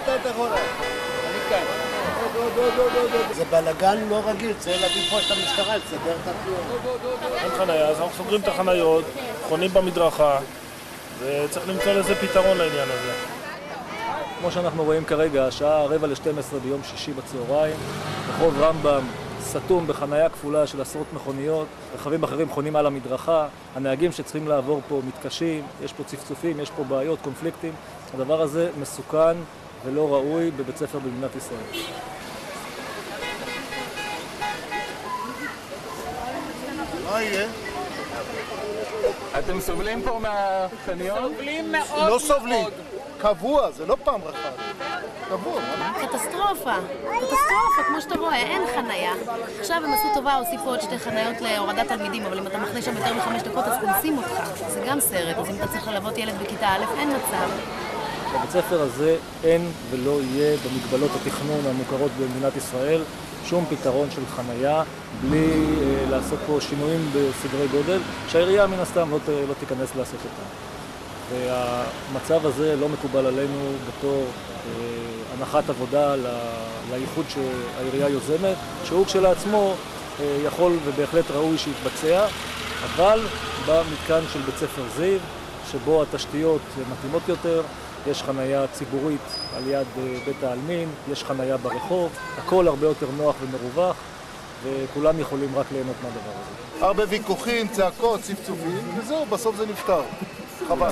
אתה יכול. אני כאן. זה בלגן לא רגיל, צריך להביא פה את המשטרה, לסדר את התנועה. אין חניה, אז אנחנו סוגרים את החניות, חונים במדרכה, וצריך למצוא לזה פתרון לעניין הזה. כמו שאנחנו רואים כרגע, השעה 11:45 ביום שישי בצהריים, רחוב רמב"ם סתום בחניה כפולה של עשרות מכוניות, רכבים אחרים חונים על המדרכה, הנהגים שצריכים לעבור פה מתקשים, יש פה צפצופים, יש פה בעיות, קונפליקטים. הדבר הזה מסוכן ולא ראוי בבית ספר במדינת ישראל. מה יהיה? אתם סובלים פה מהחניות? סובלים מאוד. לא סובלים. קבוע, זה לא פעם אחת. קבוע. קטסטרופה, כמו שאתה רואה, אין חנייה. עכשיו הם עשו טובה, הוסיפו עוד 2 חניות להורדת תלמידים, אבל אם אתה מחנה שם יותר מ5 דקות אז קונסים אותך. זה גם סרט, אז אם אתה צריך ללוות ילד בכיתה א', אין מצב. בבית הספר הזה אין ולא יהיה במגבלות התכנון המוכרות במדינת ישראל שום פתרון של חנייה בלי לעשות פה שינויים בסדרי גודל שהעירייה מן הסתם לא תיכנס לעשות אותם. והמצב הזה לא מקובל עלינו בתור הנחת עבודה לייחוד שהעירייה יוזמת, שהוא כשלעצמו יכול ובהחלט ראוי שיתבצע, אבל במתקן של בית ספר זיו, שבו התשתיות מתאימות יותר, יש חנייה ציבורית על יד בית העלמין, יש חנייה ברחוב, הכל הרבה יותר נוח ומרווח, וכולם יכולים רק ליהנות מהדבר הזה. הרבה ויכוחים, צעקות, צפצופים, וזהו, בסוף זה נפתר. חבל.